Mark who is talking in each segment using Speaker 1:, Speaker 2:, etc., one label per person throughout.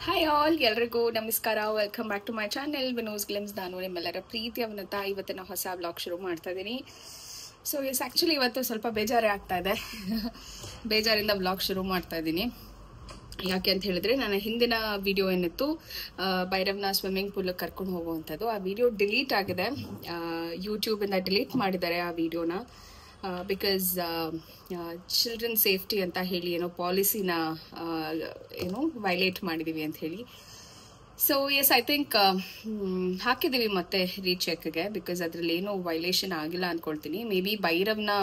Speaker 1: Hi all, ಎಲ್ರಿಗೂ ನಮಸ್ಕಾರ. Welcome back to my channel Vinos glimpse. ನಾನು ನಿಮ್ಮೆಲ್ಲರ ಪ್ರೀತಿಯವನ್ನತ ಇವತ್ತಿನ ಹೊಸ ಬ್ಲಾಗ್ ಶುರು ಮಾಡ್ತಾ ಇದ್ದೀನಿ. ಸೊ ಆ್ಯಕ್ಚುಲಿ ಇವತ್ತು ಸ್ವಲ್ಪ ಬೇಜಾರೇ ಆಗ್ತಾ ಇದೆ. ಬೇಜಾರಿಂದ ಬ್ಲಾಗ್ ಶುರು ಮಾಡ್ತಾ ಇದ್ದೀನಿ. ಯಾಕೆ ಅಂತ ಹೇಳಿದ್ರೆ, ನನ್ನ ಹಿಂದಿನ ವಿಡಿಯೋ ಏನಿತ್ತು ಭೈರವ್ನ ಸ್ವಿಮ್ಮಿಂಗ್ ಪೂಲ್ಗೆ ಕರ್ಕೊಂಡು ಹೋಗುವಂಥದ್ದು, ಆ ವಿಡಿಯೋ ಡಿಲೀಟ್ ಆಗಿದೆ. ಯೂಟ್ಯೂಬಿಂದ ಡಿಲೀಟ್ ಮಾಡಿದ್ದಾರೆ ಆ ವಿಡಿಯೋನ. ಬಿಕಾಸ್ ಚಿಲ್ಡ್ರನ್ ಸೇಫ್ಟಿ ಅಂತ ಹೇಳಿ ಏನೋ ಪಾಲಿಸಿನ ಏನೋ ವೈಲೇಟ್ ಮಾಡಿದ್ದೀವಿ ಅಂತ ಹೇಳಿ. ಸೊ ಎಸ್, ಐ ಥಿಂಕ್ ಹಾಕಿದ್ದೀವಿ ಮತ್ತೆ ರೀಚೆಕ್ಗೆ, ಬಿಕಾಸ್ ಅದರಲ್ಲಿ ಏನೋ ವೈಲೇಷನ್ ಆಗಿಲ್ಲ ಅಂದ್ಕೊಳ್ತೀನಿ. ಮೇ ಬಿ ಭೈರವ್ನ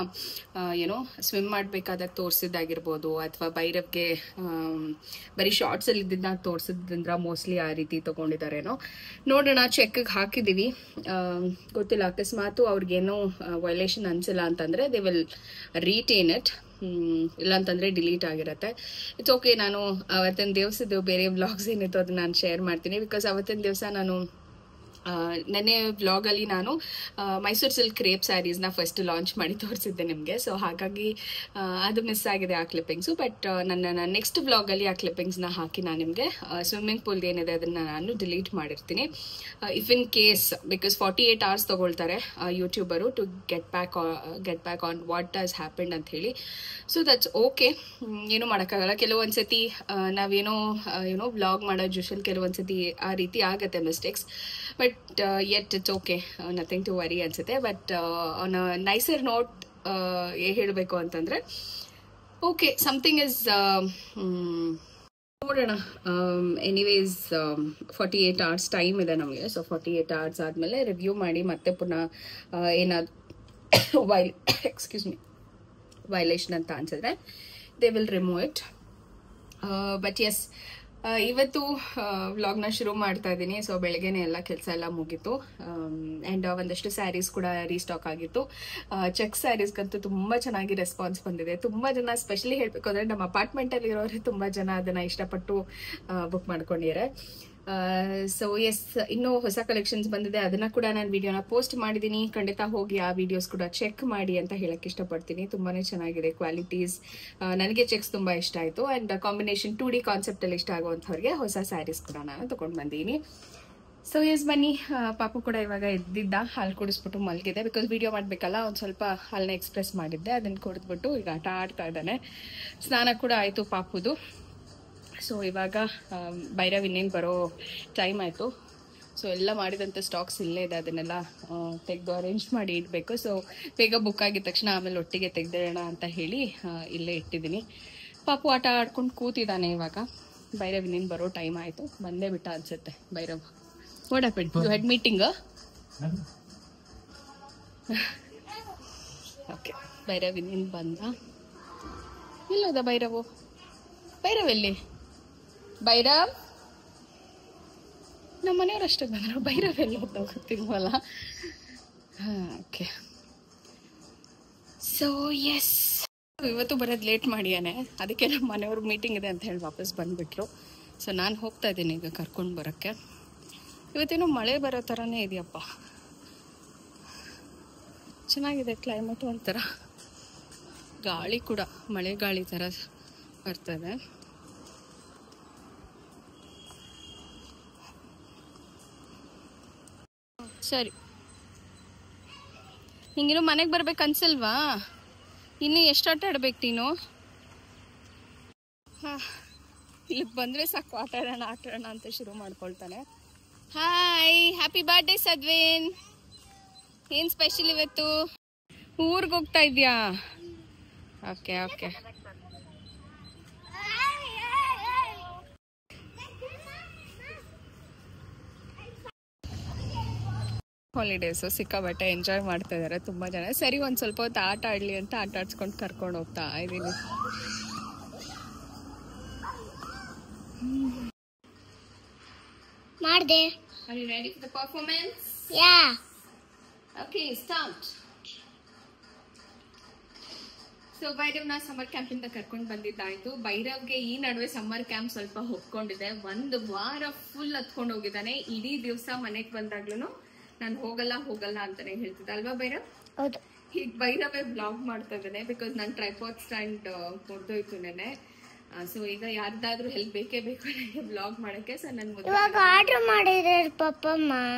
Speaker 1: ಏನೋ ಸ್ವಿಮ್ ಮಾಡಬೇಕಾದಾಗ ತೋರಿಸಿದ್ದಾಗಿರ್ಬೋದು, ಅಥವಾ ಭೈರವ್ಗೆ ಬರೀ ಶಾರ್ಟ್ಸಲ್ಲಿ ಇದ್ದಿದ್ದನ್ನ ತೋರಿಸಿದ್ರಿಂದ ಮೋಸ್ಟ್ಲಿ ಆ ರೀತಿ ತೊಗೊಂಡಿದ್ದಾರೇನೋ. ನೋಡೋಣ, ಚೆಕ್ಗೆ ಹಾಕಿದ್ದೀವಿ. ಗೊತ್ತಿಲ್ಲ, ಅಕಸ್ಮಾತು ಅವ್ರಿಗೇನೋ ವೈಲೇಷನ್ ಅನಿಸಿಲ್ಲ ಅಂತಂದರೆ ದೇ ವಿಲ್ ರೀಟೇನ್ ಇಟ್, ಇಲ್ಲಾಂತಂದರೆ ಡಿಲೀಟ್ ಆಗಿರುತ್ತೆ. It's okay. ನಾನು ಅವತ್ತಿನ ದಿವಸದ್ದು ಬೇರೆ ವ್ಲಾಗ್ಸ್ ಏನಿತ್ತು ಅದನ್ನ ನಾನು ಶೇರ್ ಮಾಡ್ತೀನಿ. ಬಿಕಾಸ್ ಅವತ್ತಿನ ದಿವಸ ನಾನು ನೆನ್ನೆ ವ್ಲಾಗಲ್ಲಿ ನಾನು ಮೈಸೂರು ಸಿಲ್ಕ್ ಕ್ರೇಪ್ ಸ್ಯಾರೀಸ್ನ ಫಸ್ಟ್ ಲಾಂಚ್ ಮಾಡಿ ತೋರಿಸಿದ್ದೆ ನಿಮಗೆ. ಸೊ ಹಾಗಾಗಿ ಅದು ಮಿಸ್ ಆಗಿದೆ ಆ ಕ್ಲಿಪ್ಪಿಂಗ್ಸು. ಬಟ್ ನನ್ನ ನೆಕ್ಸ್ಟ್ ವ್ಲಾಗಲ್ಲಿ ಆ ಕ್ಲಿಪ್ಪಿಂಗ್ಸ್ನ ಹಾಕಿ ನಾನು ನಿಮಗೆ ಸ್ವಿಮ್ಮಿಂಗ್ ಪೂಲ್ದು ಏನಿದೆ ಅದನ್ನು ನಾನು ಡಿಲೀಟ್ ಮಾಡಿರ್ತೀನಿ. If in case, because 48 hours ತೊಗೊಳ್ತಾರೆ ಯೂಟ್ಯೂಬರು to get back on what has happened ಅಂತ ಹೇಳಿ. ಸೊ ದಟ್ಸ್ ಓಕೆ, ಏನೂ ಮಾಡೋಕ್ಕಾಗಲ್ಲ. ಕೆಲವೊಂದ್ಸತಿ ನಾವೇನೋ ವ್ಲಾಗ್ ಮಾಡೋದು ಯೂಶಲ್ ಕೆಲವೊಂದ್ಸತಿ ಆ ರೀತಿ ಆಗುತ್ತೆ mistakes. But yet it's okay, nothing to worry ಅನ್ಸುತ್ತೆ. But on a nicer note ಹೇಳಬೇಕು ಅಂತಂದರೆ, ಓಕೆ, ಸಮಥಿಂಗ್ ಇಸ್ ನೋಡೋಣ. ಎನಿವೇಸ್ 48 hours ಟೈಮ್ ಇದೆ ನಮಗೆ. ಸೊ 48 hours ಆದಮೇಲೆ ರಿವ್ಯೂ ಮಾಡಿ ಮತ್ತೆ ಪುನಃ ಏನಾದ್ರು ಎಕ್ಸ್ಕ್ಯೂಸ್ ಮೀ ವೈಲೇಷನ್ ಅಂತ ಅನ್ಸಿದ್ರೆ they will remove it. But yes, ಇವತ್ತು ವ್ಲಾಗ್ನ ಶುರು ಮಾಡ್ತಾ ಇದ್ದೀನಿ. ಸೊ ಬೆಳಗ್ಗೆನೆ ಎಲ್ಲ ಕೆಲಸ ಎಲ್ಲ ಮುಗೀತು. ಆ್ಯಂಡ್ ಒಂದಷ್ಟು ಸ್ಯಾರೀಸ್ ಕೂಡ ರೀಸ್ಟಾಕ್ ಆಗಿತ್ತು. ಚೆಕ್ ಸ್ಯಾರೀಸ್ಗಂತೂ ತುಂಬ ಚೆನ್ನಾಗಿ ರೆಸ್ಪಾನ್ಸ್ ಬಂದಿದೆ. ತುಂಬ ಜನ, ಸ್ಪೆಷಲಿ ಹೇಳಬೇಕು ಅಂದರೆ ನಮ್ಮ ಅಪಾರ್ಟ್ಮೆಂಟಲ್ಲಿ ಇರೋರು ತುಂಬ ಜನ ಅದನ್ನು ಇಷ್ಟಪಟ್ಟು ಬುಕ್ ಮಾಡ್ಕೊಂಡಿದ್ದಾರೆ. ಸೊ ಎಸ್, ಇನ್ನೂ ಹೊಸ ಕಲೆಕ್ಷನ್ಸ್ ಬಂದಿದೆ, ಅದನ್ನ ಕೂಡ ನಾನು ವಿಡಿಯೋನ ಪೋಸ್ಟ್ ಮಾಡಿದ್ದೀನಿ. ಖಂಡಿತ ಹೋಗಿ ಆ ವಿಡಿಯೋಸ್ ಕೂಡ ಚೆಕ್ ಮಾಡಿ ಅಂತ ಹೇಳಕ್ಕೆ ಇಷ್ಟಪಡ್ತೀನಿ. ತುಂಬಾ ಚೆನ್ನಾಗಿದೆ ಕ್ವಾಲಿಟೀಸ್. ನನಗೆ ಚೆಕ್ಸ್ ತುಂಬ ಇಷ್ಟ ಆಯಿತು. ಆ್ಯಂಡ್ ಕಾಂಬಿನೇಷನ್ 2D ಕಾನ್ಸೆಪ್ಟಲ್ಲಿ ಇಷ್ಟ ಆಗುವಂಥವ್ರಿಗೆ ಹೊಸ ಸ್ಯಾರೀಸ್ ಕೂಡ ನಾನು ತೊಗೊಂಡು ಬಂದೀನಿ. ಸೊ ಎಸ್, ಬನ್ನಿ. ಪಾಪು ಕೂಡ ಇವಾಗ ಎದ್ದಿದ್ದ, ಹಾಲು ಕುಡಿಸ್ಬಿಟ್ಟು ಮಲಗಿದೆ. ಬಿಕಾಸ್ ವಿಡಿಯೋ ಮಾಡಬೇಕಲ್ಲ, ಒಂದು ಸ್ವಲ್ಪ ಹಾಲನ್ನ ಎಕ್ಸ್ಪ್ರೆಸ್ ಮಾಡಿದ್ದೆ, ಅದನ್ನು ಕುಡಿದ್ಬಿಟ್ಟು ಈಗ ಆಟ ಆಡ್ತಾ ಇದ್ದಾನೆ. ಸ್ನಾನ ಕೂಡ ಆಯಿತು ಪಾಪುದು. ಸೊ ಇವಾಗ ಭೈರವ್ ಇನ್ನೇನು ಬರೋ ಟೈಮ್ ಆಯಿತು. ಸೊ ಎಲ್ಲ ಮಾಡಿದಂಥ ಸ್ಟಾಕ್ಸ್ ಇಲ್ಲೇ ಇದೆ, ಅದನ್ನೆಲ್ಲ ತೆಗೆದು ಅರೇಂಜ್ ಮಾಡಿ ಇಡಬೇಕು. ಸೊ ಬೇಗ ಬುಕ್ ಆಗಿದ ತಕ್ಷಣ ಆಮೇಲೆ ಒಟ್ಟಿಗೆ ತೆಗೆದಿಡೋಣ ಅಂತ ಹೇಳಿ ಇಲ್ಲೇ ಇಟ್ಟಿದ್ದೀನಿ. ಪಾಪು ಆಟ ಆಡ್ಕೊಂಡು ಕೂತಿದ್ದಾನೆ ಇವಾಗ. ಭೈರವ್ ಇನ್ನೇನು ಬರೋ ಟೈಮ್ ಆಯಿತು, ಬಂದೇ ಬಿಟ್ಟ ಅನ್ಸುತ್ತೆ Bhairav. What happened? You had meeting? Okay, Bhairav ಇನ್ನೇನು ಬಂದ. ಇಲ್ಲೋದ ಭೈರವು? ಭೈರವ್ ಎಲ್ಲಿ? ಭೈರವ್ ನಮ್ಮ ಮನೆಯವ್ರು ಅಷ್ಟೇ ಬಂದರು. ಭೈರವ್ ಎಲ್ಲ ಗೊತ್ತಿಲ್ವಲ್ಲ. ಓಕೆ, ಸೊ ಎಸ್, ಇವತ್ತು ಬರೋದು ಲೇಟ್ ಮಾಡಿಯಾನೆ. ಅದಕ್ಕೆ ನಮ್ಮ ಮನೆಯವ್ರಿಗೆ ಮೀಟಿಂಗ್ ಇದೆ ಅಂತ ಹೇಳಿ ವಾಪಸ್ ಬಂದುಬಿಟ್ರು. ಸೊ ನಾನು ಹೋಗ್ತಾ ಇದ್ದೀನಿ ಈಗ ಕರ್ಕೊಂಡು ಬರೋಕ್ಕೆ. ಇವತ್ತೇನೋ ಮಳೆ ಬರೋ ಥರನೇ ಇದೆಯಪ್ಪ. ಚೆನ್ನಾಗಿದೆ ಕ್ಲೈಮೇಟು, ಒಂಥರ ಗಾಳಿ ಕೂಡ ಮಳೆ ಗಾಳಿ ಥರ ಬರ್ತದೆ. ಸರಿ, ನಿಂಗಿನ್ನೂ ಮನೆಗೆ ಬರ್ಬೇಕು ಅನ್ಸಲ್ವಾ? ಇನ್ನು ಎಷ್ಟು ಆಟ ಆಡ್ಬೇಕು ನೀನು? ಇಲ್ಲಿಗೆ ಬಂದರೆ ಸಾಕು, ಆಟ ಆಡೋಣ ಅಂತ ಶುರು ಮಾಡ್ಕೊಳ್ತಾನೆ. Hi, happy birthday Sadvin. ಏನು ಸ್ಪೆಷಲ್ ಇವತ್ತು? ಊರಿಗೆ ಹೋಗ್ತಾ ಇದೆಯಾ? Okay okay. ಹಾಲಿಡೇಸು ಸಿಕ್ಕಾಬಟ್ಟೆ ಎಂಜಾಯ್ ಮಾಡ್ತಾ ಇದ್ದಾರೆ ತುಂಬ ಜನ. ಸರಿ, ಒಂದು ಸ್ವಲ್ಪ ಹೊತ್ತು ಆಟ ಆಡಲಿ ಅಂತ ಆಟ ಆಡ್ಸ್ಕೊಂಡು ಕರ್ಕೊಂಡು ಹೋಗ್ತಾ ಇದ್ದೀನಿ.
Speaker 2: ಮಾಡಿದೆ.
Speaker 1: Are you ready for the performance?
Speaker 2: Yeah.
Speaker 1: Okay, start. So ಭೈರವ್ನ ಸಮ್ಮರ್ ಕ್ಯಾಂಪಿಂದ ಕರ್ಕೊಂಡು ಬಂದಿದ್ದಾಯ್ತು. ಭೈರವ್ಗೆ ಈ ನಡುವೆ ಸಮ್ಮರ್ ಕ್ಯಾಂಪ್ ಸ್ವಲ್ಪ ಹೊಕ್ಕೊಂಡಿದೆ. 1 ವಾರ ಫುಲ್ ಹತ್ಕೊಂಡು ಹೋಗಿದ್ದಾನೆ. ಇಡೀ ದಿವಸ ಮನೆಗೆ ಬಂದಾಗ್ಲೂ ನಾನು ಹೋಗಲ್ಲ ಅಂತಾನೆ ಹೇಳ್ತಿದ್ದ ಅಲ್ವಾ ಭೈರವ್?
Speaker 2: ಹೌದು.
Speaker 1: ಈಗ ಭೈರವೇ ಬ್ಲಾಗ್ ಮಾಡ್ತಾ ಇದ್ದಾನೆ. ಬಿಕಾಸ್ ನನ್ನ ಟ್ರೈಪಾಡ್ ಸ್ಟ್ಯಾಂಡ್ ಮುರಿದೋಯ್ತು ನೆನೆ. ಸೊ ಈಗ ಯಾರ್ದಾದ್ರೂ ಹೆಲ್ಪ್ ಬೇಕೇ ಬೇಕು ನನಗೆ ಬ್ಲಾಗ್ ಮಾಡಕ್ಕೆ. ಸೊ ನನ್ನ
Speaker 2: ಇವಾಗ ಆರ್ಡರ್ ಮಾಡಿದಾರೆ ಪಪ್ಪಮ್ಮ.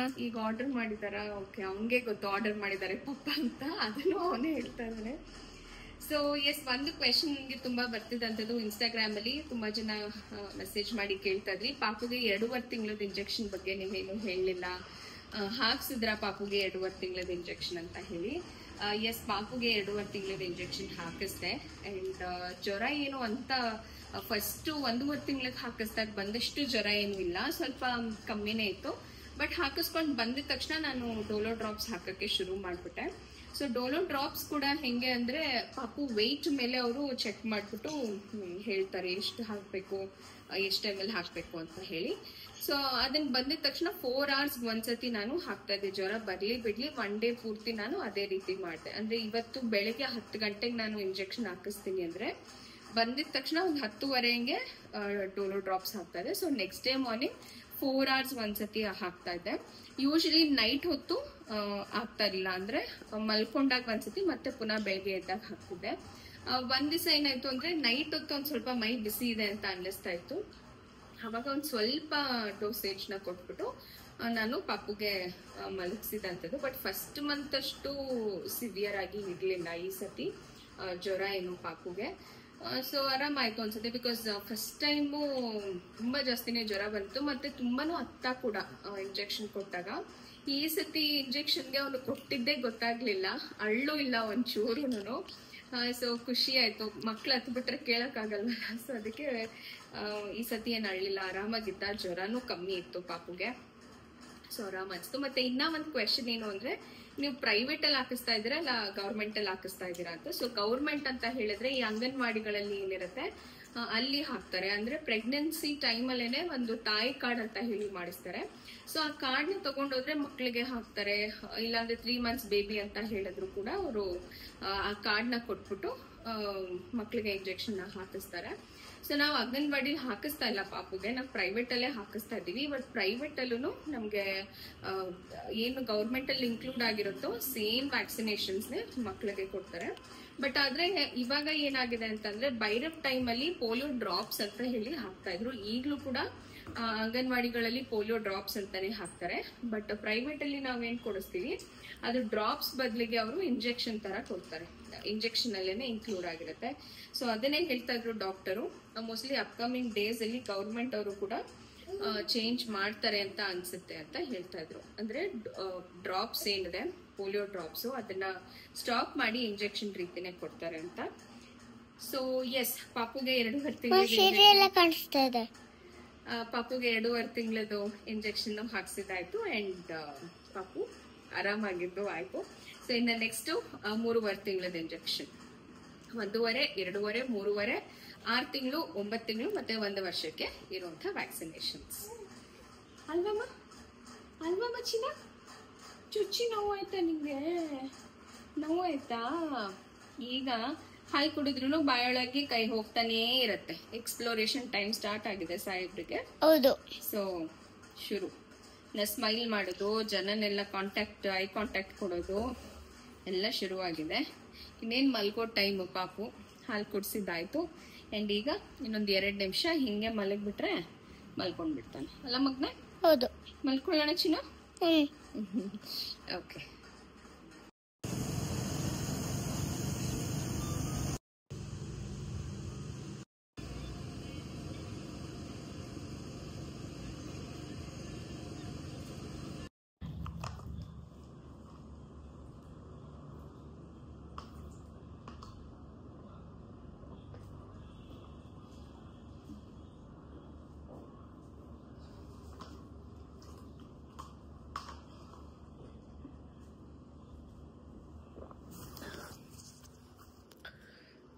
Speaker 1: ಈಗ ಆರ್ಡರ್ ಮಾಡಿದಾರ? ಓಕೆ, ಅವನಿಗೆ ಗೊತ್ತು ಆರ್ಡರ್ ಮಾಡಿದ್ದಾರೆ ಪಪ್ಪ ಅಂತ, ಅದನ್ನು ಅವನೇ ಹೇಳ್ತಾ ಇದ್ದಾನೆ. ಸೊ ಎಸ್, ಒಂದು ಕ್ವೆಶನ್ ನನಗೆ ತುಂಬಾ ಬರ್ತಿದ್ದಂಥದ್ದು ಇನ್ಸ್ಟಾಗ್ರಾಮ್ ಅಲ್ಲಿ. ತುಂಬಾ ಜನ ಮೆಸೇಜ್ ಮಾಡಿ ಕೇಳ್ತಾ ಇದ್ರಿ, ಪಾಪುಗೆ 2.5 ತಿಂಗಳದ ಇಂಜೆಕ್ಷನ್ ಬಗ್ಗೆ ನೀವೇನು ಹೇಳಲಿಲ್ಲ, ಹಾಕ್ಸಿದ್ರ ಪಾಪುಗೆ 2.5 ತಿಂಗಳದ ಇಂಜೆಕ್ಷನ್ ಅಂತ ಹೇಳಿ. ಎಸ್, ಪಾಪುಗೆ 2.5 ತಿಂಗಳದ ಇಂಜೆಕ್ಷನ್ ಹಾಕಿಸ್ದೆ. ಅಂಡ್ ಜ್ವರ ಏನು ಅಂತ ಫಸ್ಟ್ 1.5 ತಿಂಗಳಿಗೆ ಹಾಕಿಸ್ದಾಗ ಬಂದಷ್ಟು ಜ್ವರ ಏನು ಇಲ್ಲ, ಸ್ವಲ್ಪ ಕಮ್ಮಿನೇ ಇತ್ತು. ಬಟ್ ಹಾಕಿಸ್ಕೊಂಡು ಬಂದಿದ ತಕ್ಷಣ ನಾನು ಡೋಲೋ ಡ್ರಾಪ್ಸ್ ಹಾಕಕ್ಕೆ ಶುರು ಮಾಡ್ಬಿಟ್ಟೆ. ಸೊ ಡೋಲೋ ಡ್ರಾಪ್ಸ್ ಕೂಡ ಹೆಂಗೆ ಅಂದ್ರೆ ಪಾಪು ವೆಯ್ಟ್ ಮೇಲೆ ಅವರು ಚೆಕ್ ಮಾಡ್ಬಿಟ್ಟು ಹೇಳ್ತಾರೆ ಎಷ್ಟು ಹಾಕಬೇಕು, ಎಷ್ಟು ml ಹಾಕಬೇಕು ಅಂತ ಹೇಳಿ. ಸೊ ಅದನ್ನ ಬಂದಿದ ತಕ್ಷಣ 4 hours ಒಂದ್ಸತಿ ನಾನು ಹಾಕ್ತಾ ಇದ್ದೆ. ಜ್ವರ ಬರ್ಲಿ ಬಿಡ್ಲಿ 1 day ಪೂರ್ತಿ ನಾನು ಅದೇ ರೀತಿ ಮಾಡಿದೆ. ಅಂದ್ರೆ ಇವತ್ತು ಬೆಳಗ್ಗೆ 10 ಗಂಟೆಗೆ ನಾನು ಇಂಜೆಕ್ಷನ್ ಹಾಕಿಸ್ತೀನಿ ಅಂದ್ರೆ ಬಂದಿದ ತಕ್ಷಣ ಒಂದು 10:15ಗೆ ಡೋಲೋ ಡ್ರಾಪ್ಸ್ ಹಾಕ್ತಾ ಇದೆ. So next day morning 4 hours ಒಂದ್ಸತಿ ಹಾಕ್ತಾ ಇದ್ದೆ. ಯೂಶಲಿ ನೈಟ್ ಹೊತ್ತು ಆಗ್ತಾ ಇರಲಿಲ್ಲ, ಅಂದ್ರೆ ಮಲ್ಕೊಂಡಾಗ ಒಂದ್ಸತಿ ಮತ್ತೆ ಪುನಃ ಬೆಳಗ್ಗೆ ಎದ್ದಾಗ ಹಾಕ್ತಿದ್ದೆ. ಒಂದ್ ದಿವಸ ಏನಾಯ್ತು ಅಂದ್ರೆ ನೈಟ್ ಹೊತ್ತು ಒಂದ್ ಸ್ವಲ್ಪ ಮೈ ಬಿಸಿ ಇದೆ ಅಂತ ಅನ್ನಿಸ್ತಾ ಇತ್ತು. ಅವಾಗ ಒಂದ್ ಸ್ವಲ್ಪ ಡೋಸೇಜ್ ನ ಕೊಟ್ಬಿಟ್ಟು ನಾನು ಪಾಪುಗೆ ಮಲಗಿಸಿದಂಥದ್ದು. ಬಟ್ ಫಸ್ಟ್ ಮಂತ್ ಅಷ್ಟು ಸಿವಿಯರ್ ಆಗಿ ಇರ್ಲಿಲ್ಲ ಈ ಸತಿ ಜ್ವರ ಏನು ಪಾಪುಗೆ. ಸೊ ಆರಾಮಾಯ್ತು ಅನ್ಸುತ್ತೆ, ಬಿಕಾಸ್ ಫಸ್ಟ್ ಟೈಮು ತುಂಬಾ ಜಾಸ್ತಿನೇ ಜ್ವರ ಬಂತು, ಮತ್ತೆ ತುಂಬಾನು ಹತ್ತ ಕೂಡ ಇಂಜೆಕ್ಷನ್ ಕೊಟ್ಟಾಗ. ಈ ಸತಿ ಇಂಜೆಕ್ಷನ್ಗೆ ಅವನು ಕೊಟ್ಟಿದ್ದೇ ಗೊತ್ತಾಗ್ಲಿಲ್ಲ, ಅಳ್ಳು ಇಲ್ಲ ಒಂಚೂರುನು. ಸೊ ಖುಷಿ ಆಯ್ತು, ಮಕ್ಳು ಹತ್ತು ಬಿಟ್ರೆ ಕೇಳಕ್ಕಾಗಲ್ವ. ಸೊ ಅದಕ್ಕೆ ಈ ಸತಿ ಏನ್ ಅಳ್ಳಿಲ್ಲ, ಆರಾಮಾಗಿದ್ದ. ಜ್ವರನೂ ಕಮ್ಮಿ ಇತ್ತು ಪಾಪುಗೆ. ಸೊ ಆರಾಮ ಅನ್ಸ್ತು. ಮತ್ತೆ ಇನ್ನ ಒಂದು ಕ್ವೆಶನ್ ಏನು ಅಂದ್ರೆ, ನೀವು ಪ್ರೈವೇಟ್ ಅಲ್ಲಿ ಹಾಕಿಸ್ತಾ ಇದ್ದೀರಾ ಅಲ್ಲ ಗೌರ್ಮೆಂಟ್ ಅಲ್ಲಿ ಹಾಕಿಸ್ತಾ ಇದ್ದೀರಾ ಅಂತ. ಸೊ ಗೌರ್ಮೆಂಟ್ ಅಂತ ಹೇಳಿದ್ರೆ ಈ ಅಂಗನವಾಡಿಗಳಲ್ಲಿ ಏನಿರುತ್ತೆ ಅಲ್ಲಿ ಹಾಕ್ತಾರೆ. ಅಂದ್ರೆ ಪ್ರೆಗ್ನೆನ್ಸಿ ಟೈಮ್ ಅಲ್ಲೇನೆ ಒಂದು ತಾಯಿ ಕಾರ್ಡ್ ಅಂತ ಹೇಳಿ ಮಾಡಿಸ್ತಾರೆ. ಸೊ ಆ ಕಾರ್ಡ್ ನ ತಗೊಂಡೋದ್ರೆ ಮಕ್ಳಿಗೆ ಹಾಕ್ತಾರೆ. ಇಲ್ಲಾಂದ್ರೆ 3 months ಬೇಬಿ ಅಂತ ಹೇಳಿದ್ರು ಕೂಡ ಅವರು ಆ ಕಾರ್ಡ್ ನ ಕೊಟ್ಬಿಟ್ಟು ಮಕ್ಳಿಗೆ ಇಂಜೆಕ್ಷನ್ ಹಾಕಿಸ್ತಾರೆ. ಸೊ ನಾವು ಅಂಗನವಾಡಿ ಹಾಕಿಸ್ತಾ ಇಲ್ಲ ಪಾಪುಗೆ, ನಾವು ಪ್ರೈವೇಟ್ ಅಲ್ಲೇ ಹಾಕಿಸ್ತಾ ಇದೀವಿ. ಬಟ್ ಪ್ರೈವೇಟ್ ಅಲ್ಲೂ ನಮ್ಗೆ ಏನು ಗೌರ್ಮೆಂಟ್ ಅಲ್ಲಿ ಇನ್ಕ್ಲೂಡ್ ಆಗಿರುತ್ತೋ ಸೇಮ್ ವ್ಯಾಕ್ಸಿನೇಷನ್ಸ್ ಮಕ್ಳಿಗೆ ಕೊಡ್ತಾರೆ. ಬಟ್ ಆದ್ರೆ ಇವಾಗ ಏನಾಗಿದೆ ಅಂತಂದ್ರೆ ಭೈರವ್ ಟೈಮ್ ಅಲ್ಲಿ ಪೋಲಿಯೋ ಡ್ರಾಪ್ಸ್ ಅಂತ ಹೇಳಿ ಹಾಕ್ತಾ ಇದ್ರು. ಈಗ್ಲೂ ಕೂಡ ಅಂಗನವಾಡಿಗಳಲ್ಲಿ ಪೋಲಿಯೋ ಡ್ರಾಪ್ಸ್ ಅಂತಾನೆ ಹಾಕ್ತಾರೆ. ಬಟ್ ಪ್ರೈವೇಟ್ ಅಲ್ಲಿ ನಾವೇನ್ ಕೊಡಿಸ್ತೀವಿ ಅದು ಡ್ರಾಪ್ಸ್ ಬದಲಿಗೆ ಅವರು ಇಂಜೆಕ್ಷನ್ ತರ ಕೊಡ್ತಾರೆ, ಇಂಜೆಕ್ಷನ್ ಅಲ್ಲೇನೆ ಇನ್ಕ್ಲೂಡ್ ಆಗಿರುತ್ತೆ. ಸೊ ಅದನ್ನೇ ಹೇಳ್ತಾ ಇದ್ರು ಡಾಕ್ಟರು. ಮೋಸ್ಟ್ಲಿ ಅಪ್ಕಮಿಂಗ್ ಡೇಸ್ ಅಲ್ಲಿ ಗೌರ್ಮೆಂಟ್ ಅವರು ಕೂಡ ಚೇಂಜ್ ಮಾಡ್ತಾರೆ ಅಂತ ಅನ್ಸುತ್ತೆ ಅಂತ ಹೇಳ್ತಾ ಇದ್ರು. ಅಂದ್ರೆ ಡ್ರಾಪ್ಸ್ ಏನಿದೆ ಪೋಲಿಯೋ ಡ್ರಾಪ್ಸ್ ಅದನ್ನ ಸ್ಟಾಪ್ ಮಾಡಿ ಇಂಜೆಕ್ಷನ್ ರೀತಿನೇ ಕೊಡ್ತಾರೆ ಅಂತ. ಸೊ ಎಸ್, ಪಾಪುಗೆ 2.5 ತಿಂಗಳು ಪಾಪುಗೆ 2.5 ತಿಂಗಳದು ಇಂಜೆಕ್ಷನ್ ಹಾಕ್ಸಿದಾಯ್ತು. ಅಂಡ್ ಪಾಪು ಆರಾಮಾಗಿದ್ದು ಆಯ್ತು. ಸೊ ಇನ್ನು ನೆಕ್ಸ್ಟ್ 3.5 ತಿಂಗಳದ ಇಂಜೆಕ್ಷನ್, 1.5, 2.5, 3.5, 6 ತಿಂಗಳು, 9 ತಿಂಗಳು ಮತ್ತೆ 1 ವರ್ಷಕ್ಕೆ ಇರುವಂತಹ ವ್ಯಾಕ್ಸಿನೇಷನ್ಸ್. ಅಲ್ವಮ್ಮ ಚಿನ್ನ? ಚುಚ್ಚಿ ನೋವು ಆಯ್ತಾ ನಿಂಗೆ? ನೋವು ಆಯ್ತಾ? ಈಗ ಹಾಲು ಕುಡಿದ್ರು ಬಾಯೊಳಗೆ ಕೈ ಹೋಗ್ತಾನೇ ಇರತ್ತೆ. ಎಕ್ಸ್ಪ್ಲೋರೇಷನ್ ಟೈಮ್ ಸ್ಟಾರ್ಟ್ ಆಗಿದೆ ಸಾಹೇಬ್ರಿಗೆ. ಹೌದು. ಸೊ ಶುರು ಸ್ಮೈಲ್ ಮಾಡೋದು, ಜನನೆಲ್ಲ ಐ ಕಾಂಟ್ಯಾಕ್ಟ್ ಕೊಡೋದು ಎಲ್ಲ ಶುರುವಾಗಿದೆ. ಇನ್ನೇನು ಮಲ್ಗೋ ಟೈಮು. ಪಾಪು ಹಾಲು ಕುಡಿಸಿದ್ದಾಯ್ತು. ಅಂಡ್ ಈಗ ಇನ್ನೊಂದು 2 ನಿಮಿಷ ಹಿಂಗೆ ಮಲಗ್ಬಿಟ್ರೆ ಮಲ್ಕೊಂಡ್ಬಿಡ್ತಾನೆ ಅಲ್ಲ ಮಗ್ನ? ಹೌದು. ಮಲ್ಕೊಳ್ಳೋಣ ಚಿನ್ನ? ಓಕೆ.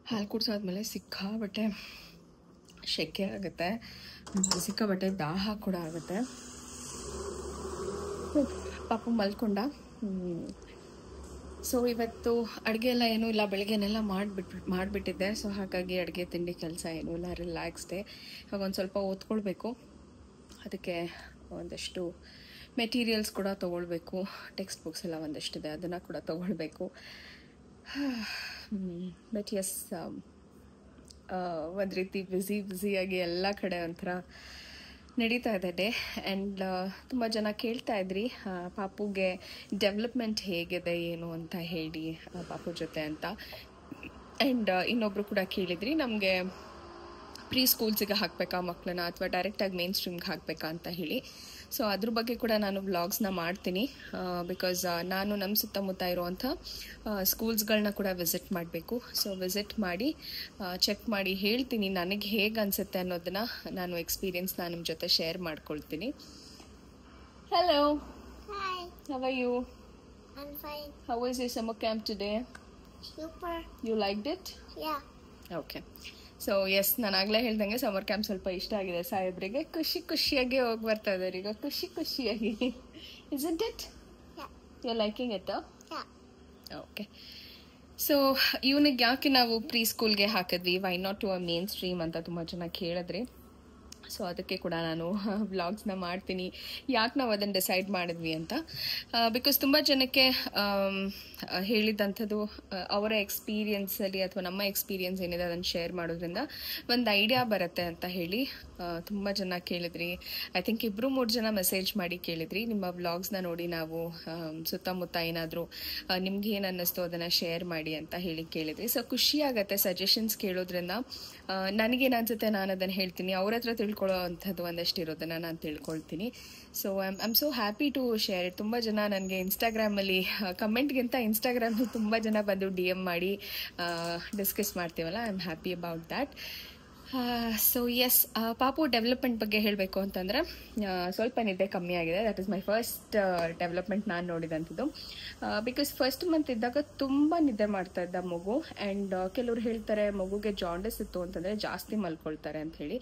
Speaker 1: ಹಾಲು ಕುಡಿಸಾದ್ಮೇಲೆ ಸಿಕ್ಕಾಬಟ್ಟೆ ಶೆಕೆ ಆಗುತ್ತೆ, ಸಿಕ್ಕಾಬಟ್ಟೆ ದಾಹ ಕೂಡ ಆಗುತ್ತೆ. ಪಾಪು ಮಲ್ಕೊಂಡ. ಸೊ ಇವತ್ತು ಅಡುಗೆ ಎಲ್ಲ ಏನೂ ಇಲ್ಲ, ಬೆಳಗ್ಗೆನೆಲ್ಲ ಮಾಡಿಬಿಟ್ಟಿದ್ದೆ. ಸೊ ಹಾಗಾಗಿ ಅಡುಗೆ ತಿಂಡಿ ಕೆಲಸ ಏನೂ ಇಲ್ಲ, ರಿಲ್ಯಾಕ್ಸ್ ಡೇ. ಇವಾಗ ಒಂದು ಸ್ವಲ್ಪ ಓದ್ಕೊಳ್ಬೇಕು, ಅದಕ್ಕೆ ಒಂದಷ್ಟು ಮೆಟೀರಿಯಲ್ಸ್ ಕೂಡ ತೊಗೊಳ್ಬೇಕು. ಟೆಕ್ಸ್ಟ್ ಬುಕ್ಸ್ ಎಲ್ಲ ಒಂದಷ್ಟಿದೆ, ಅದನ್ನು ಕೂಡ ತೊಗೊಳ್ಬೇಕು. ಬಟ್ ಎಸ್, ಒಂದು ರೀತಿ ಬ್ಯುಸಿಯಾಗಿ ಎಲ್ಲ ಕಡೆ ಒಂಥರ ನಡೀತಾ ಇದೆ ಡೇ. ಆ್ಯಂಡ್ ತುಂಬ ಜನ ಕೇಳ್ತಾ ಇದ್ರಿ ಪಾಪುಗೆ ಡೆವಲಪ್ಮೆಂಟ್ ಹೇಗಿದೆ ಏನು ಅಂತ ಹೇಳಿ ಪಾಪು ಜೊತೆ ಅಂತ. ಆ್ಯಂಡ್ ಇನ್ನೊಬ್ಬರು ಕೂಡ ಕೇಳಿದ್ರಿ ನಮಗೆ ಪ್ರೀ ಸ್ಕೂಲ್ಸಿಗೆ ಹಾಕಬೇಕಾ ಮಕ್ಕಳನ್ನ ಅಥವಾ ಡೈರೆಕ್ಟಾಗಿ ಮೇನ್ ಸ್ಟ್ರೀಮ್ಗೆ ಹಾಕಬೇಕಾ ಅಂತ ಹೇಳಿ. ಸೊ ಅದ್ರ ಬಗ್ಗೆ ಕೂಡ ನಾನು ವ್ಲಾಗ್ಸ್ನ ಮಾಡ್ತೀನಿ. ಬಿಕಾಸ್ ನಾನು ನಮ್ಮ ಸುತ್ತಮುತ್ತ ಇರುವಂಥ ಸ್ಕೂಲ್ಸ್ಗಳನ್ನ ಕೂಡ ವಿಸಿಟ್ ಮಾಡಬೇಕು. ಸೊ ವಿಸಿಟ್ ಮಾಡಿ ಚೆಕ್ ಮಾಡಿ ಹೇಳ್ತೀನಿ ನನಗೆ ಹೇಗೆ ಅನಿಸುತ್ತೆ ಅನ್ನೋದನ್ನು ನಾನು ಎಕ್ಸ್ಪೀರಿಯನ್ಸ್ನ ನಿಮ್ಮ ಜೊತೆ ಶೇರ್ ಮಾಡ್ಕೊಳ್ತೀನಿ. Hello,
Speaker 2: Hi,
Speaker 1: how are you?
Speaker 2: I'm fine.
Speaker 1: How was your summer camp today?
Speaker 2: Super.
Speaker 1: You liked it?
Speaker 2: Yeah.
Speaker 1: Okay. So yes, ನಾನು ಆಗಲೇ ಹೇಳ್ದಂಗೆ ಸಮ್ಮರ್ ಕ್ಯಾಂಪ್ ಸ್ವಲ್ಪ ಇಷ್ಟ ಆಗಿದೆ ಸಾಹೇಬ್ರಿಗೆ. ಖುಷಿಯಾಗಿ ಹೋಗಿ ಬರ್ತಾ ಇದ್ದಾರೆ ಈಗ, ಖುಷಿಯಾಗಿ. Isn't it?
Speaker 2: Yeah.
Speaker 1: You liking it?
Speaker 2: Yeah.
Speaker 1: Okay. So ಇವನಿಗೆ ಯಾಕೆ ನಾವು ಪ್ರೀ ಸ್ಕೂಲ್ಗೆ ಹಾಕಿದ್ವಿ, why not to a mainstream ಅಂತ ತುಂಬ ಜನ ಕೇಳಿದ್ರಿ. ಸೊ ಅದಕ್ಕೆ ಕೂಡ ನಾನು ವ್ಲಾಗ್ಸ್ನ ಮಾಡ್ತೀನಿ ಯಾಕೆ ನಾವು ಅದನ್ನು ಡಿಸೈಡ್ ಮಾಡಿದ್ವಿ ಅಂತ. ಬಿಕಾಸ್ ತುಂಬ ಜನಕ್ಕೆ ಹೇಳಿದಂಥದ್ದು ಅವರ ಎಕ್ಸ್ಪೀರಿಯನ್ಸಲ್ಲಿ ಅಥವಾ ನಮ್ಮ ಎಕ್ಸ್ಪೀರಿಯನ್ಸ್ ಏನಿದೆ ಅದನ್ನು ಶೇರ್ ಮಾಡೋದ್ರಿಂದ ಒಂದು ಐಡಿಯಾ ಬರುತ್ತೆ ಅಂತ ಹೇಳಿ ತುಂಬ ಜನ ಕೇಳಿದ್ರಿ. ಐ ಥಿಂಕ್ 2-3 ಜನ ಮೆಸೇಜ್ ಮಾಡಿ ಕೇಳಿದ್ರಿ ನಿಮ್ಮ ವ್ಲಾಗ್ಸ್ನ ನೋಡಿ ನಾವು ಸುತ್ತಮುತ್ತ ಏನಾದರೂ ನಿಮ್ಗೆ ಏನು ಅನ್ನಿಸ್ತು ಅದನ್ನು ಶೇರ್ ಮಾಡಿ ಅಂತ ಹೇಳಿ ಕೇಳಿದ್ರಿ. ಸೊ ಖುಷಿಯಾಗತ್ತೆ ಸಜೆಷನ್ಸ್ ಕೇಳೋದ್ರಿಂದ. ನನಗೇನು ಅನ್ಸುತ್ತೆ ನಾನು ಅದನ್ನು ಹೇಳ್ತೀನಿ, ಅವ್ರ ಹತ್ರ ತಿಳ್ಕೊಳ್ಳೋ ಅಂಥದ್ದು ಒಂದಷ್ಟು ಇರೋದನ್ನು ನಾನು ತಿಳ್ಕೊಳ್ತೀನಿ. So I am so happy to share it. ತುಂಬ ಜನ ನನಗೆ ಇನ್ಸ್ಟಾಗ್ರಾಮಲ್ಲಿ ಕಮೆಂಟ್ಗಿಂತ ಇನ್ಸ್ಟಾಗ್ರಾಮಲ್ಲಿ ತುಂಬ ಜನ ಬಂದು DM ಮಾಡಿ ಡಿಸ್ಕಸ್ ಮಾಡ್ತೀವಲ್ಲ, I am happy about that. So yes, ಪಾಪು ಡೆವಲಪ್ಮೆಂಟ್ ಬಗ್ಗೆ ಹೇಳಬೇಕು ಅಂತಂದರೆ ಸ್ವಲ್ಪ ನಿದ್ದೆ ಕಮ್ಮಿ ಆಗಿದೆ. That is my first development ನಾನು ನೋಡಿದಂಥದ್ದು. ಬಿಕಾಸ್ ಫಸ್ಟ್ ಮಂತ್ ಇದ್ದಾಗ ತುಂಬ ನಿದ್ದೆ ಮಾಡ್ತಾ ಇದ್ದ ಮಗು. ಆ್ಯಂಡ್ ಕೆಲವ್ರು ಹೇಳ್ತಾರೆ ಮಗುಗೆ ಜಾಂಡಿಸ್ ಇತ್ತು ಅಂತಂದರೆ ಜಾಸ್ತಿ ಮಲ್ಕೊಳ್ತಾರೆ ಅಂತ ಹೇಳಿ.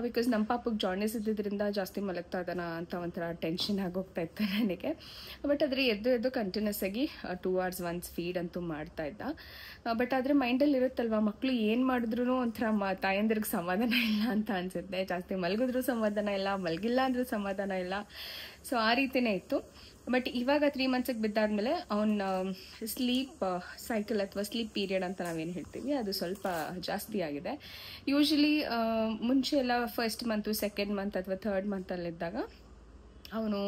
Speaker 1: ಬಿಕಾಸ್ ನಮ್ಮ ಪಾಪುಗೆ ಜಾಂಡಿಸ್ ಇದ್ದಿದ್ದರಿಂದ ಜಾಸ್ತಿ ಮಲಗ್ತಾ ಇದ್ದಾನ ಅಂತ ಒಂಥರ ಟೆನ್ಷನ್ ಆಗೋಗ್ತಾ ಇತ್ತು ನನಗೆ. ಬಟ್ ಆದರೆ ಎದ್ದು ಕಂಟಿನ್ಯೂಸ್ ಆಗಿ 2 hours ಒನ್ಸ್ ಫೀಡ್ ಅಂತೂ ಮಾಡ್ತಾ ಇದ್ದ. ಬಟ್ ಆದರೆ ಮೈಂಡಲ್ಲಿ ಇರುತ್ತಲ್ವ, ಮಕ್ಕಳು ಏನು ಮಾಡಿದ್ರು ಒಂಥರ ತಾಯಂದಿರಿಗೆ ಸಮಾಧಾನ ಇಲ್ಲ ಅಂತ ಅನಿಸುತ್ತೆ. ಜಾಸ್ತಿ ಮಲಗಿದ್ರೂ ಸಮಾಧಾನ ಇಲ್ಲ, ಮಲಗಿಲ್ಲ ಅಂದ್ರೂ ಸಮಾಧಾನ ಇಲ್ಲ. ಸೊ ಆ ರೀತಿಯೇ ಇತ್ತು. ಬಟ್ ಇವಾಗ 3 months ಬಿದ್ದಾದ್ಮೇಲೆ ಅವನ ಸ್ಲೀಪ್ ಸೈಕಲ್ ಅಥವಾ ಸ್ಲೀಪ್ ಪೀರಿಯಡ್ ಅಂತ ನಾವೇನು ಹೇಳ್ತೀವಿ ಅದು ಸ್ವಲ್ಪ ಜಾಸ್ತಿ ಆಗಿದೆ. ಯೂಶಲಿ ಮುಂಚೆ ಎಲ್ಲ ಫಸ್ಟ್ ಮಂತು, ಸೆಕೆಂಡ್ ಮಂತ್ ಅಥವಾ ಥರ್ಡ್ ಮಂತಲ್ಲಿದ್ದಾಗ ಅವನು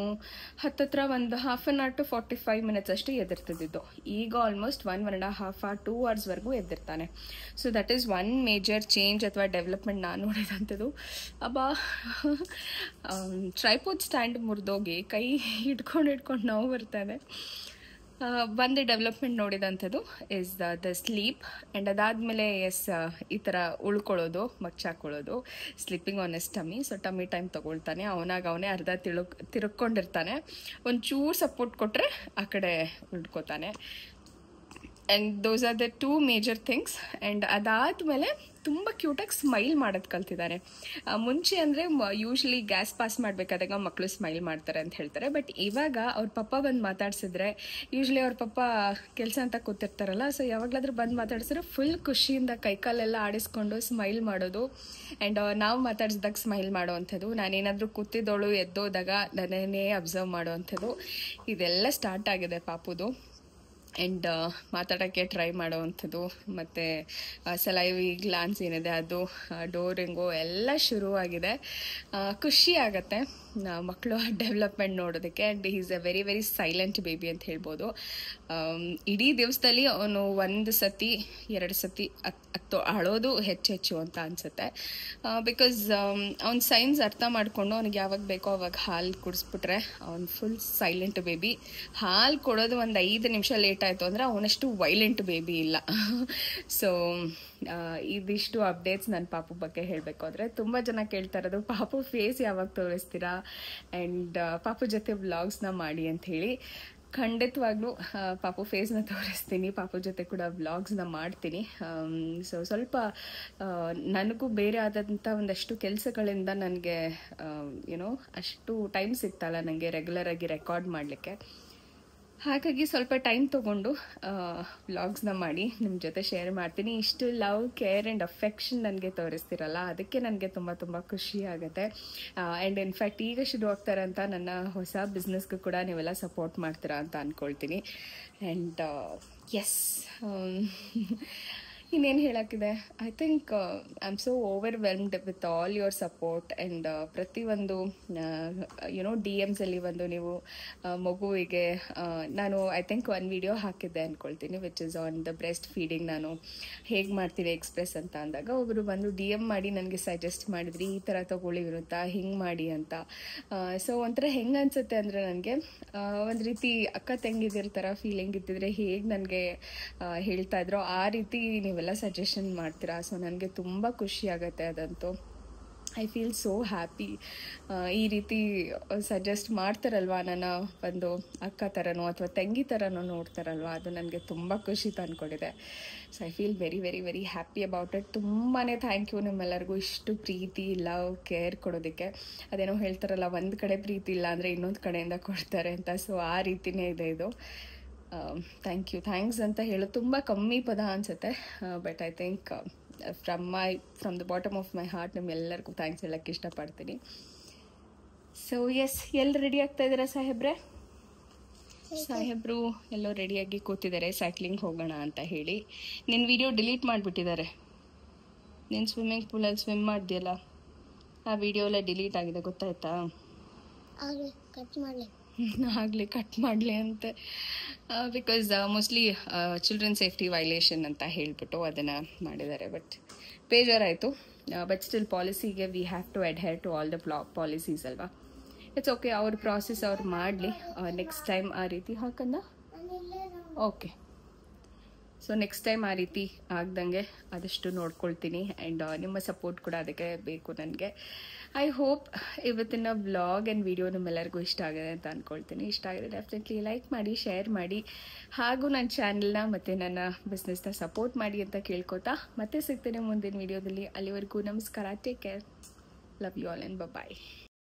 Speaker 1: ಹತ್ತತ್ರ ಒಂದು 1/2 hour to 45 minutes ಅಷ್ಟೇ ಎದ್ದಿರ್ತಿದ್ದು. ಈಗ ಆಲ್ಮೋಸ್ಟ್ 1.5 hour 2 hours ಎದ್ದಿರ್ತಾನೆ. So that is one major change ಅಥವಾ ಡೆವಲಪ್ಮೆಂಟ್ ನಾನು ನೋಡಿದಂಥದ್ದು. ಟ್ರೈಪೋಡ್ ಸ್ಟ್ಯಾಂಡ್ ಮುರಿದೋಗಿ ಕೈ ಹಿಡ್ಕೊಂಡು ನೋವು ಬರ್ತಾಯಿದೆ. ಒಂದು ಡೆವಲಪ್ಮೆಂಟ್ ನೋಡಿದಂಥದ್ದು ಇಸ್ ದ ಸ್ಲೀಪ್. ಆ್ಯಂಡ್ ಅದಾದಮೇಲೆ ಈ ಥರ ಉಳ್ಕೊಳ್ಳೋದು, ಮಚ್ಚಾಕೊಳ್ಳೋದು, sleeping on his tummy. So tummy time ತೊಗೊಳ್ತಾನೆ, ಅವನೇ ಅರ್ಧ ತಿರುಗ್ಕೊಂಡಿರ್ತಾನೆ. ಒಂಚೂರು ಸಪೋರ್ಟ್ ಕೊಟ್ಟರೆ ಆ ಕಡೆ ಉಳ್ಕೋತಾನೆ. And those are the 2 major things. And ಅದಾದಮೇಲೆ ತುಂಬ ಕ್ಯೂಟಾಗಿ ಸ್ಮೈಲ್ ಮಾಡೋದು ಕಲ್ತಿದ್ದಾರೆ. ಮುಂಚೆ ಅಂದರೆ ಯೂಶ್ವಲಿ ಗ್ಯಾಸ್ ಪಾಸ್ ಮಾಡಬೇಕಾದಾಗ ಮಕ್ಕಳು ಸ್ಮೈಲ್ ಮಾಡ್ತಾರೆ ಅಂತ ಹೇಳ್ತಾರೆ. ಬಟ್ ಇವಾಗ ಅವ್ರ ಪಪ್ಪ ಬಂದು ಮಾತಾಡ್ಸಿದ್ರೆ, ಯೂಶ್ವಲಿ ಅವ್ರ ಪಪ್ಪ ಕೆಲಸ ಅಂತ ಕೂತಿರ್ತಾರಲ್ಲ, ಸೊ ಯಾವಾಗಲಾದ್ರೂ ಬಂದು ಮಾತಾಡ್ಸಿದ್ರೆ ಫುಲ್ ಖುಷಿಯಿಂದ ಕೈಕಾಲೆಲ್ಲ ಆಡಿಸ್ಕೊಂಡು ಸ್ಮೈಲ್ ಮಾಡೋದು. ಆ್ಯಂಡ್ ನಾವು ಮಾತಾಡ್ಸಿದಾಗ ಸ್ಮೈಲ್ ಮಾಡೋವಂಥದ್ದು, ನಾನೇನಾದರೂ ಕೂತಿದ್ದೋಳು ಎದ್ದೋದಾಗ ನನ್ನೇ ಅಬ್ಸರ್ವ್ ಮಾಡೋವಂಥದ್ದು, ಇದೆಲ್ಲ ಸ್ಟಾರ್ಟ್ ಆಗಿದೆ ಪಾಪುದು. ಆ್ಯಂಡ್ ಮಾತಾಡೋಕ್ಕೆ ಟ್ರೈ ಮಾಡೋವಂಥದ್ದು, ಮತ್ತು ಸಲೈವಿ ಗ್ಲಾನ್ಸ್ ಏನಿದೆ ಅದು, ಡೋರಿಂಗು ಎಲ್ಲ ಶುರುವಾಗಿದೆ. ಖುಷಿ ಆಗತ್ತೆ ಮಕ್ಕಳು ಡೆವಲಪ್ಮೆಂಟ್ ನೋಡೋದಕ್ಕೆ. And is A very very silent baby ಅಂತ ಹೇಳ್ಬೋದು. ಇಡೀ ದಿವಸದಲ್ಲಿ ಅವನು 1 ಸತಿ 2 ಸತಿ ಅಳೋದು ಹೆಚ್ಚು ಅಂತ ಅನಿಸುತ್ತೆ. ಬಿಕಾಸ್ ಅವ್ನ ಸೈನ್ಸ್ ಅರ್ಥ ಮಾಡಿಕೊಂಡು ಅವ್ನಿಗೆ ಯಾವಾಗ ಬೇಕೋ ಅವಾಗ ಹಾಲು ಕುಡಿಸ್ಬಿಟ್ರೆ ಅವ್ನು ಫುಲ್ ಸೈಲೆಂಟ್ ಬೇಬಿ. ಹಾಲು ಕೊಡೋದು ಒಂದು 5 ನಿಮಿಷ ಲೇಟ್ ಆಯಿತು ಅಂದರೆ ಅವನಷ್ಟು ವೈಲೆಂಟ್ ಬೇಬಿ ಇಲ್ಲ. ಸೊ ಇದಿಷ್ಟು ಅಪ್ಡೇಟ್ಸ್ ನನ್ನ ಪಾಪು ಬಗ್ಗೆ ಹೇಳಬೇಕು ಅಂದರೆ, ತುಂಬ ಜನ ಕೇಳ್ತಾ ಇರೋದು ಪಾಪು ಫೇಸ್ ಯಾವಾಗ ತೋರಿಸ್ತೀರಾ ಆ್ಯಂಡ್ ಪಾಪು ಜೊತೆ ವ್ಲಾಗ್ಸ್ನ ಮಾಡಿ ಅಂಥೇಳಿ. ಖಂಡಿತವಾಗ್ಲೂ ಪಾಪು ಫೇಸ್ನ ತೋರಿಸ್ತೀನಿ, ಪಾಪು ಜೊತೆ ಕೂಡ ವ್ಲಾಗ್ಸ್ನ ಮಾಡ್ತೀನಿ. ಸೊ ಸ್ವಲ್ಪ ನನಗೂ ಬೇರೆ ಆದಂಥ ಒಂದಷ್ಟು ಕೆಲಸಗಳಿಂದ ನನಗೆ ಅಷ್ಟು ಟೈಮ್ ಸಿಗ್ತಲ್ಲ ನನಗೆ ರೆಗ್ಯುಲರಾಗಿ ರೆಕಾರ್ಡ್ ಮಾಡಲಿಕ್ಕೆ. ಹಾಗಾಗಿ ಸ್ವಲ್ಪ ಟೈಮ್ ತೊಗೊಂಡು ವ್ಲಾಗ್ಸ್ನ ಮಾಡಿ ನಿಮ್ಮ ಜೊತೆ ಶೇರ್ ಮಾಡ್ತೀನಿ. ಇಷ್ಟು ಲವ್, ಕೇರ್ ಆ್ಯಂಡ್ ಅಫೆಕ್ಷನ್ ನನಗೆ ತೋರಿಸ್ತಿರಲ್ಲ, ಅದಕ್ಕೆ ನನಗೆ ತುಂಬ ತುಂಬ ಖುಷಿ ಆಗುತ್ತೆ. ಆ್ಯಂಡ್ ಇನ್ಫ್ಯಾಕ್ಟ್ ಈಗ ಶುರು ಆಗ್ತಾರಂತ ನನ್ನ ಹೊಸ ಬಿಸ್ನೆಸ್ಗೂ ಕೂಡ ನೀವೆಲ್ಲ ಸಪೋರ್ಟ್ ಮಾಡ್ತೀರಾ ಅಂತ ಅಂದ್ಕೊಳ್ತೀನಿ. ಆ್ಯಂಡ್ ಎಸ್, ಇನ್ನೇನು ಹೇಳೋಕ್ಕಿದೆ. I think I am so overwhelmed with all your support and ಪ್ರತಿಯೊಂದು ಡಿ ಎಮ್ಸಲ್ಲಿ ಬಂದು ನೀವು ಮಗುವಿಗೆ ನಾನು ಐ ಥಿಂಕ್ ಒಂದು ವಿಡಿಯೋ ಹಾಕಿದ್ದೆ ಅಂದ್ಕೊಳ್ತೀನಿ, which is on the breast feeding. ನಾನು ಹೇಗೆ ಮಾಡ್ತೀನಿ ಎಕ್ಸ್ಪ್ರೆಸ್ ಅಂತ ಅಂದಾಗ ಒಬ್ಬರು ಬಂದು ಡಿ ಎಮ್ ಮಾಡಿ ನನಗೆ ಸಜೆಸ್ಟ್ ಮಾಡಿದ್ರಿ, ಈ ಥರ ತೊಗೊಳ್ಳಿ ವಿರುತ್ತಾ, ಹಿಂಗೆ ಮಾಡಿ ಅಂತ. ಸೊ ಒಂಥರ ಹೆಂಗೆ ಅನಿಸುತ್ತೆ ಅಂದರೆ ನನಗೆ ಒಂದು ರೀತಿ ಅಕ್ಕ ತಂಗಿದಿರ ಥರ ಫೀಲಿಂಗ್ ಇದ್ದಿದ್ರೆ ಹೇಗೆ ನನಗೆ ಹೇಳ್ತಾ ಇದ್ರು ಆ ರೀತಿ ನೀವೆಲ್ಲ ಸಜೆಷನ್ ಮಾಡ್ತೀರಾ. ಸೊ ನನಗೆ ತುಂಬ ಖುಷಿ ಆಗುತ್ತೆ ಅದಂತೂ. I feel so happy. ಈ ರೀತಿ ಸಜೆಸ್ಟ್ ಮಾಡ್ತಾರಲ್ವ, ನನ್ನ ಒಂದು ಅಕ್ಕ ಥರನೋ ಅಥವಾ ತಂಗಿ ಥರನೋ ನೋಡ್ತಾರಲ್ವ, ಅದು ನನಗೆ ತುಂಬ ಖುಷಿ ತಂದ್ಕೊಟ್ಟಿದೆ. So I feel very very very happy about it. ತುಂಬಾ ಥ್ಯಾಂಕ್ ಯು ನಿಮ್ಮೆಲ್ಲರಿಗೂ ಇಷ್ಟು ಪ್ರೀತಿ ಲವ್ ಕೇರ್ ಕೊಡೋದಕ್ಕೆ. ಅದೇನೋ ಹೇಳ್ತಾರಲ್ಲ, ಒಂದು ಕಡೆ ಪ್ರೀತಿ ಇಲ್ಲ ಅಂದರೆ ಇನ್ನೊಂದು ಕಡೆಯಿಂದ ಕೊಡ್ತಾರೆ ಅಂತ. ಸೊ ಆ ರೀತಿಯೇ ಇದೆ ಇದು. ಥ್ಯಾಂಕ್ಸ್ ಅಂತ ಹೇಳೋದು ತುಂಬ ಕಮ್ಮಿ ಪದ ಅನಿಸುತ್ತೆ, but I think from the bottom of my heart ನಿಮ್ಮೆಲ್ಲರಿಗೂ ಥ್ಯಾಂಕ್ಸ್ ಹೇಳೋಕ್ಕೆ ಇಷ್ಟಪಡ್ತೀನಿ. ಸೊ ಎಸ್, ಎಲ್ಲಿ ರೆಡಿ ಆಗ್ತಾ ಇದ್ದೀರಾ ಸಾಹೇಬ್ರೆ? ಸಾಹೇಬ್ರು ಎಲ್ಲೋ ರೆಡಿಯಾಗಿ ಕೂತಿದ್ದಾರೆ ಸೈಕ್ಲಿಂಗ್ ಹೋಗೋಣ ಅಂತ ಹೇಳಿ. ನಿನ್ನ ವಿಡಿಯೋ ಡಿಲೀಟ್ ಮಾಡಿಬಿಟ್ಟಿದ್ದಾರೆ. ನೀನು ಸ್ವಿಮ್ಮಿಂಗ್ ಪೂಲಲ್ಲಿ ಸ್ವಿಮ್ ಮಾಡಿದ್ಯಲ್ಲ, ಆ ವಿಡಿಯೋ ಎಲ್ಲ ಡಿಲೀಟ್ ಆಗಿದೆ, ಗೊತ್ತಾಯ್ತಾ? ಆಗಲಿ ಕಟ್ ಮಾಡಲಿ ಅಂತ. Because mostly children safety violation ಅಂತ ಹೇಳಿಬಿಟ್ಟು ಅದನ್ನು ಮಾಡಿದ್ದಾರೆ. ಬಟ್ ಬೇಜಾರಾಯಿತು. ಬಟ್ ಸ್ಟಿಲ್ ಪಾಲಿಸಿಗೆ we have to adhere to all the policies ಅಲ್ವಾ. ಇಟ್ಸ್ ಓಕೆ, ಅವ್ರ ಪ್ರಾಸೆಸ್ ಅವ್ರು ಮಾಡಲಿ. ನೆಕ್ಸ್ಟ್ ಟೈಮ್ ಆ ರೀತಿ ಹಾಕಂದ ಓಕೆ. ಸೊ ನೆಕ್ಸ್ಟ್ ಟೈಮ್ ಆ ರೀತಿ ಆಗ್ದಂಗೆ ಆದಷ್ಟು ನೋಡ್ಕೊಳ್ತೀನಿ. ಆ್ಯಂಡ್ ನಿಮ್ಮ ಸಪೋರ್ಟ್ ಕೂಡ ಅದಕ್ಕೆ ಬೇಕು ನನಗೆ. ಐ ಹೋಪ್ ಇವತ್ತಿನ ವ್ಲಾಗ್ ಆ್ಯಂಡ್ ವಿಡಿಯೋ ನಿಮ್ಮೆಲ್ಲರಿಗೂ ಇಷ್ಟ ಆಗಿದೆ ಅಂತ ಅಂದ್ಕೊಳ್ತೀನಿ. ಇಷ್ಟ ಆಗಿದೆ ಡೆಫಿನೆಟ್ಲಿ ಲೈಕ್ ಮಾಡಿ, ಶೇರ್ ಮಾಡಿ, ಹಾಗೂ ನನ್ನ ಚಾನಲ್ನ ಮತ್ತು ನನ್ನ ಬಿಸ್ನೆಸ್ನ ಸಪೋರ್ಟ್ ಮಾಡಿ ಅಂತ ಕೇಳ್ಕೊತಾ ಮತ್ತೆ ಸಿಗ್ತೇನೆ ಮುಂದಿನ ವಿಡಿಯೋದಲ್ಲಿ. ಅಲ್ಲಿವರೆಗೂ ನಮಸ್ಕಾರ, take care, love you all and bye.